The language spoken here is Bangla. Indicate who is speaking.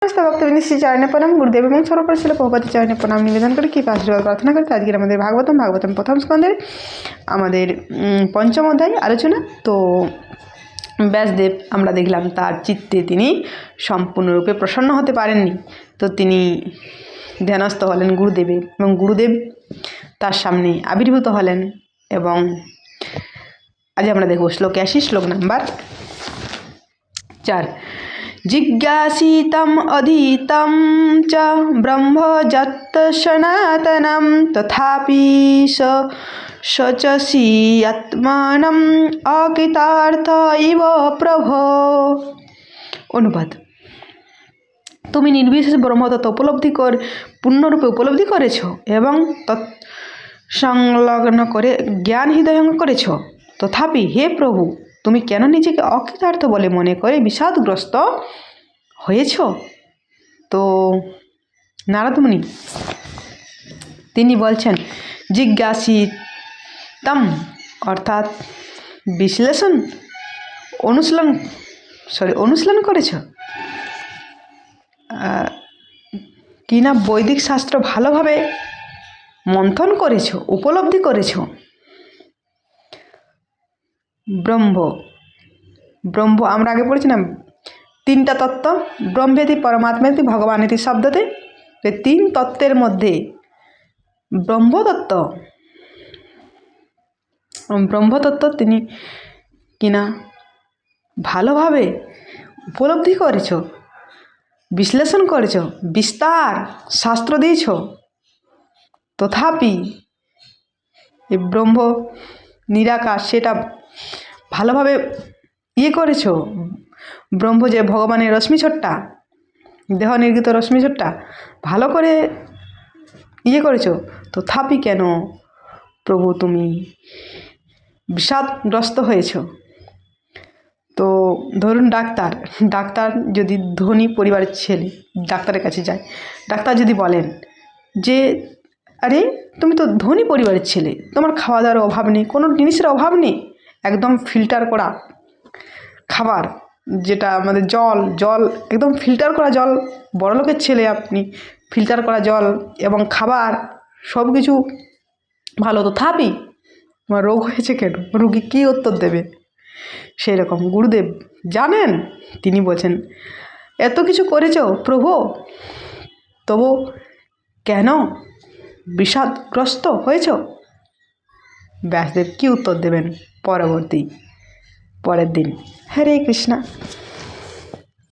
Speaker 1: সমস্ত ভক্তবৃন্দ শ্রী চরণে প্রণাম, গুরুদেব এবং সর্বপরিশীল প্রভুপাদের চরণে প্রণাম নিবেদন করে কৃপা আশীর্বাদ প্রার্থনা করে আজকের আমাদের ভাগবতম প্রথম স্কন্ধের আমাদের পঞ্চম অধ্যায় আলোচনা। তো ব্যাসদেব আমরা দেখলাম তার চিত্তে তিনি সম্পূর্ণরূপে প্রসন্ন হতে পারেননি। তো তিনি ধ্যানস্থ হলেন গুরুদেবের এবং গুরুদেব তার সামনে আবির্ভূত হলেন। এবং আজ আমরা দেখব শ্লোক ৮০, শ্লোক নাম্বার 4। জিজ্ঞাসিতম অধীতম চ ব্রহ্ম যত্ত সনাতনম তথাপি শচসি আত্মানম অকৃতার্থ ইব প্রভো। অনুবাদ: তুমি নির্বিশেষ ব্রহ্মতত্ত্ব পূর্ণরূপে উপলব্ধি করেছ এবং তৎসংলগ্ন করে জ্ঞান হৃদয়ঙ্গ করেছ। তথাপি হে প্রভু, তুমি কেন নিজেকে অকৃতার্থ বলে মনে করে বিষাদগ্রস্ত হয়েছ? তো নারদ মুনি তিনি বলছেন, জিজ্ঞাসিতম অর্থাৎ অনুশীলন করেছ কিনা বৈদিক শাস্ত্র ভালোভাবে মন্থন করেছ, উপলব্ধি করেছ। ব্রহ্ম আমরা আগে পড়েছিলাম 3টা তত্ত্ব, ব্রহ্মেতি, পরমাত্মেতি, ভগবানেতি শব্দতে। এই 3 তত্ত্বের মধ্যে ব্রহ্মতত্ত্ব তিনি কিনা ভালোভাবে উপলব্ধি করেছ, বিশ্লেষণ করেছ, বিস্তার শাস্ত্র দিয়েছ। তথাপি এই ব্রহ্ম নিরাকার সেটা ভালোভাবে করেছ। ব্রহ্ম যে ভগবানের রশ্মিছট্টা, দেহ নির্গত রশ্মিছট্টা ভালো করে করেছ। তথাপি কেন প্রভু তুমি বিষাদগ্রস্ত হয়েছ? তো ধরুন ডাক্তার যদি ধনী পরিবারের ছেলে ডাক্তারের কাছে যায়, ডাক্তার যদি বলেন যে আরে তুমি তো ধনী পরিবারের ছেলে, তোমার খাওয়া দাওয়ার অভাব নেই, কোনো জিনিসের অভাব নেই, একদম ফিল্টার করা খাবার, যেটা আমাদের জল একদম ফিল্টার করা জল, বড়লোকের ছেলে আপনি, ফিল্টার করা জল এবং খাবার সব কিছু ভালো, তথাপি তোমার রোগ হয়েছে কেন? রোগী কী উত্তর দেবে? সেই রকম গুরুদেব জানেন, তিনি বলছেন এত কিছু করেছ প্রভু, তবু কেন বিষাদগ্রস্ত হয়েছ? ব্যাসদেব কি উত্তর দেবেন পরের দিন। হরে কৃষ্ণা।